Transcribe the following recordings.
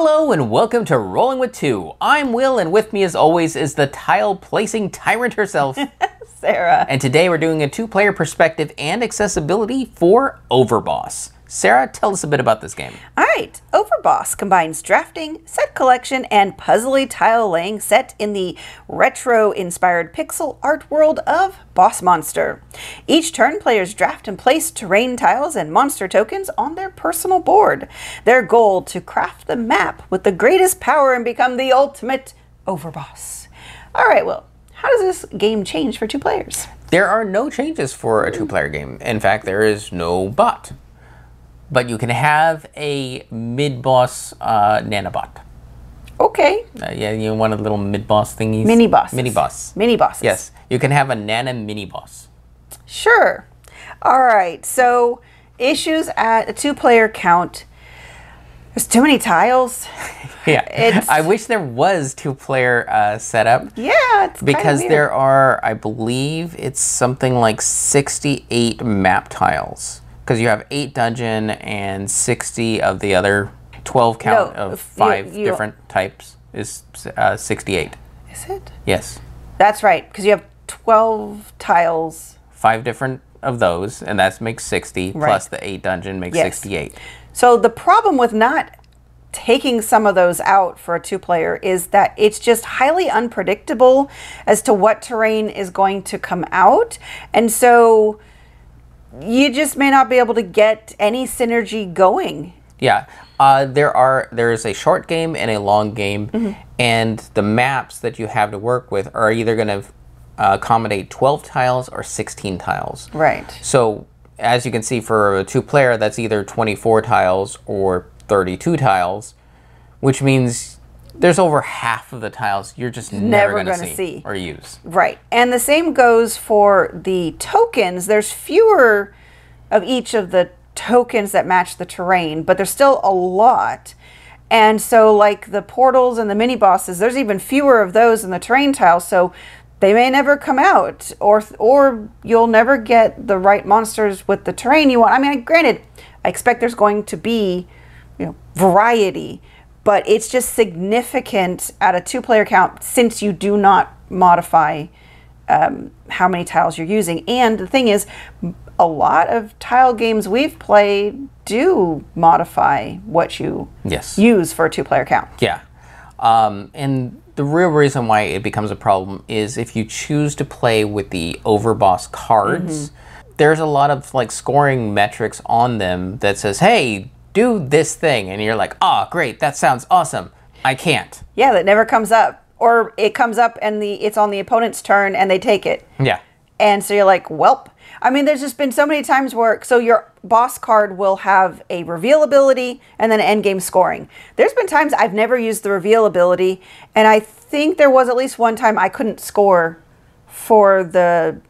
Hello and welcome to Rolling with Two. I'm Will, and with me as always is the tile-placing tyrant herself, Sarah. And today we're doing a two-player perspective and accessibility for Overboss. Sarah, tell us a bit about this game. All right, Overboss combines drafting, set collection, and puzzly tile laying set in the retro-inspired pixel art world of Boss Monster. Each turn, players draft and place terrain tiles and monster tokens on their personal board. Their goal to craft the map with the greatest power and become the ultimate Overboss. All right, Will, how does this game change for two players? There are no changes for a two-player game. In fact, there is no bot. But you can have a mid-boss nanobot. Okay. Yeah, you want a little mid-boss thingies? Mini-bosses. Mini-boss. Mini-bosses. Yes, you can have a nana mini-boss. Sure. All right, so issues at a two-player count. There's too many tiles. Yeah, I wish there was two-player setup. Yeah, it's because weird. There are, I believe, it's something like 68 map tiles. Because you have 8 dungeon and 60 of the other 12 count of 5 different types is 68. Is it? Yes. That's right, because you have 12 tiles. 5 different of those, and that makes 60, right. Plus the 8 dungeon makes 68. So the problem with not taking some of those out for a two-player is that it's just highly unpredictable as to what terrain is going to come out. And so you just may not be able to get any synergy going. Yeah, there is a short game and a long game, and the maps that you have to work with are either going to accommodate 12 tiles or 16 tiles. Right. So as you can see, for a two-player, that's either 24 tiles or 32 tiles, which means there's over half of the tiles you're just never going to see or use. Right. And the same goes for the tokens. There's fewer of each of the tokens that match the terrain, but there's still a lot. And so like the portals and the mini bosses, there's even fewer of those in the terrain tiles, so they may never come out, or you'll never get the right monsters with the terrain you want. I mean, granted, I expect there's going to be, variety, but it's just significant at a two-player count since you do not modify how many tiles you're using. And the thing is, a lot of tile games we've played do modify what you use for a two-player count. Yeah. And the real reason why it becomes a problem is if you choose to play with the Overboss cards, there's a lot of scoring metrics on them that says, hey, do this thing. And you're like, oh, great, that sounds awesome. I can't. Yeah, that never comes up. Or it comes up and it's on the opponent's turn and they take it. Yeah. And so you're like, welp. I mean, there's just been so many times where, so your boss card will have a reveal ability and then end game scoring. There's been times I've never used the reveal ability, and I think there was at least one time I couldn't score for the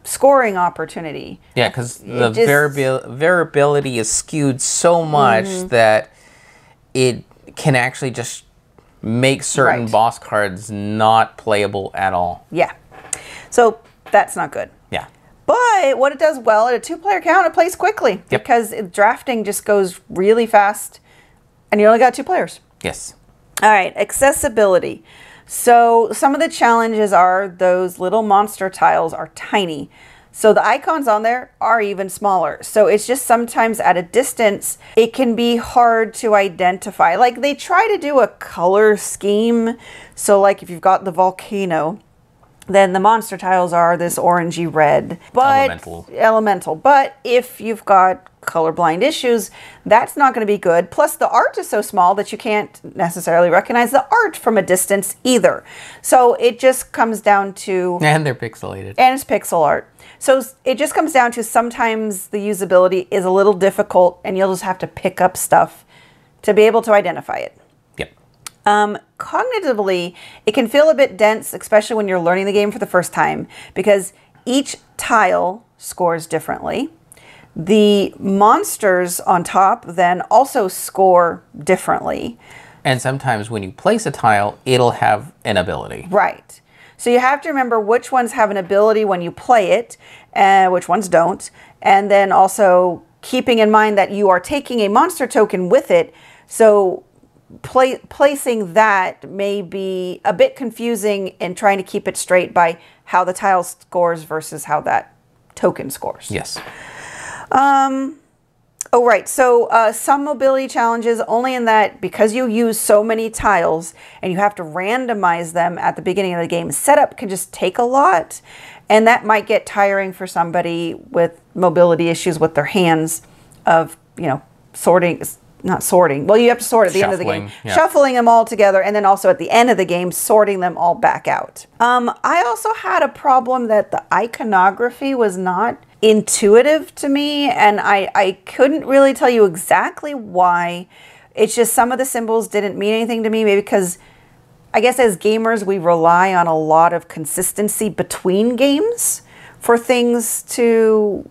scoring opportunity. Yeah, because the variability is skewed so much that it can actually just make certain boss cards not playable at all. Yeah. So that's not good. Yeah. But what it does well at a two-player count, it plays quickly. Yep. Because drafting just goes really fast, and you only got two players. Yes. All right, accessibility. So some of the challenges are those little monster tiles are tiny. So the icons on there are even smaller. So it's just sometimes at a distance, it can be hard to identify. Like they try to do a color scheme. So like if you've got the volcano, then the monster tiles are this orangey red, but elemental. But if you've got colorblind issues, that's not going to be good. Plus the art is so small that you can't necessarily recognize the art from a distance either. So it just comes down to... And they're pixelated. And it's pixel art. So it just comes down to sometimes the usability is a little difficult and you'll just have to pick up stuff to be able to identify it. Cognitively, it can feel a bit dense, especially when you're learning the game for the first time, because each tile scores differently. The monsters on top then also score differently. And sometimes when you place a tile, it'll have an ability. Right. So you have to remember which ones have an ability when you play it, and which ones don't. And then also keeping in mind that you are taking a monster token with it. So placing that may be a bit confusing in trying to keep it straight by how the tile scores versus how that token scores. Yes. Oh, right. So some mobility challenges only in that because you use so many tiles and you have to randomize them at the beginning of the game, setup can just take a lot. And that might get tiring for somebody with mobility issues with their hands of, sorting, not sorting. Well, you have to sort at the end of the game. Yeah. Shuffling them all together and then also at the end of the game, sorting them all back out. I also had a problem that the iconography was not intuitive to me, and I couldn't really tell you exactly why. It's just some of the symbols didn't mean anything to me, maybe because I guess as gamers we rely on a lot of consistency between games for things to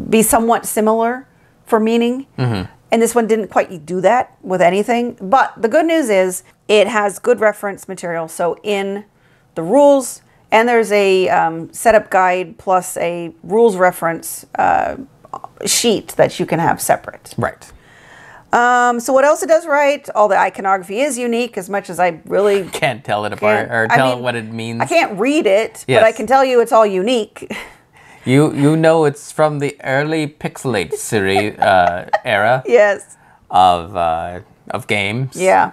be somewhat similar for meaning. And this one didn't quite do that with anything. But the good news is it has good reference material. So in the rules, and there's a setup guide plus a rules reference sheet that you can have separate. Right. So what else it does right? All the iconography is unique, as much as I really can't tell it apart or tell it what it means. I can't read it, Yes. but I can tell you it's all unique. You know it's from the early Pixelate series era. Yes. Of games. Yeah.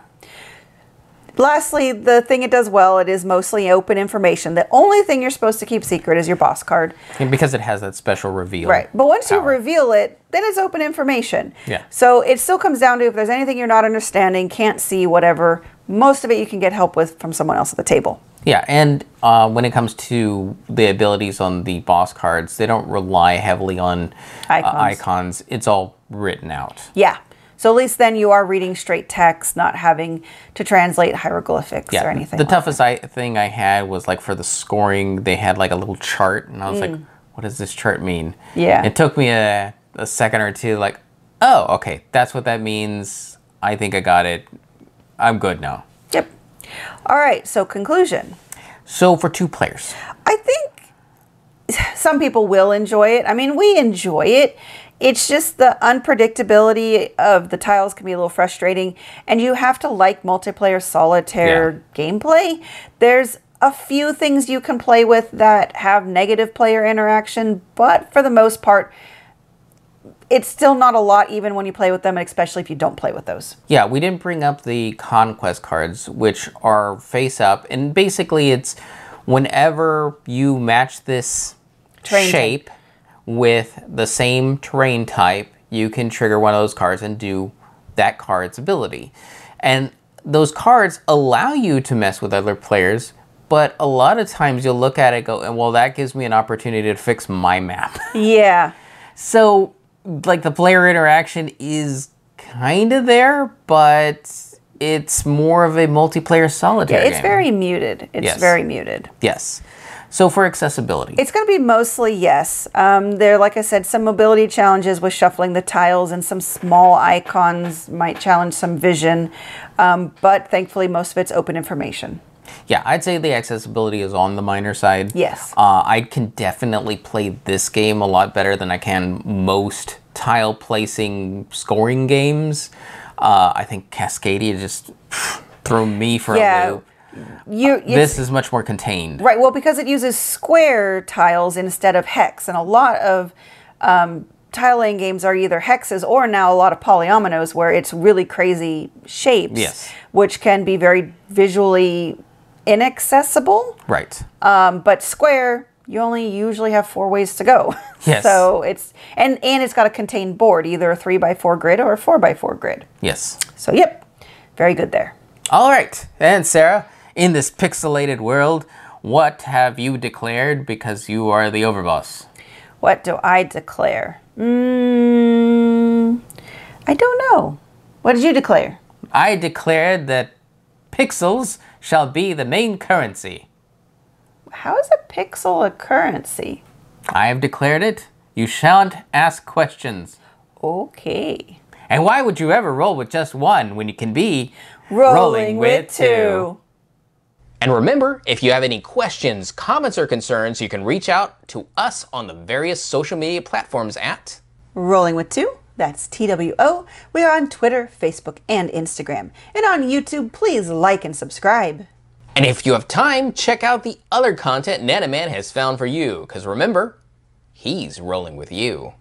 Lastly, the thing it does well, it is mostly open information. The only thing you're supposed to keep secret is your boss card. And because it has that special reveal. Right. But once you power. reveal it, then it's open information. Yeah. So it still comes down to if there's anything you're not understanding, can't see, whatever, most of it you can get help with from someone else at the table. Yeah, and when it comes to the abilities on the boss cards, they don't rely heavily on icons. It's all written out. Yeah. So at least then you are reading straight text, not having to translate hieroglyphics or anything. The toughest thing I had was like for the scoring, they had like a little chart, and I was like, what does this chart mean? Yeah. It took me a second or two, like, oh, okay, that's what that means. I think I got it. I'm good now. Yep. All right, so conclusion. So for 2 players. I think some people will enjoy it. I mean, we enjoy it. It's just the unpredictability of the tiles can be a little frustrating, and you have to like multiplayer solitaire gameplay. There's a few things you can play with that have negative player interaction, but for the most part, it's still not a lot even when you play with them, especially if you don't play with those. Yeah, we didn't bring up the conquest cards, which are face up, and basically it's whenever you match this shape with the same terrain type, you can trigger one of those cards and do that card's ability. And those cards allow you to mess with other players, but a lot of times you'll look at it and go, well, that gives me an opportunity to fix my map. Yeah. So, like, the player interaction is kind of there, but it's more of a multiplayer solitaire game. It's game. very muted. It's very muted. Yes. So for accessibility. It's going to be mostly yes. There, like I said, some mobility challenges with shuffling the tiles, and some small icons might challenge some vision. But thankfully, most of it's open information. Yeah, I'd say the accessibility is on the minor side. Yes. I can definitely play this game a lot better than I can most tile placing scoring games. I think Cascadia just threw me for a loop. This is much more contained. Right, well, because it uses square tiles instead of hex, and a lot of tile laying games are either hexes or now a lot of polyominoes where it's really crazy shapes, which can be very visually inaccessible. Right. But square, you only usually have 4 ways to go. Yes. So it's, and it's got a contained board, either a 3x4 grid or a 4x4 grid. Yes. So, yep, very good there. All right. And Sarah, in this pixelated world, what have you declared because you are the overboss? What do I declare? I don't know. What did you declare? I declared that pixels shall be the main currency. How is a pixel a currency? I have declared it. You shan't ask questions. Okay. And why would you ever roll with just one when you can be rolling with 2? And remember, if you have any questions, comments, or concerns, you can reach out to us on the various social media platforms at Rolling with 2 That's TWO. We are on Twitter, Facebook, and Instagram. And on YouTube, please like and subscribe. And if you have time, check out the other content Nanaman has found for you, because remember, he's rolling with you.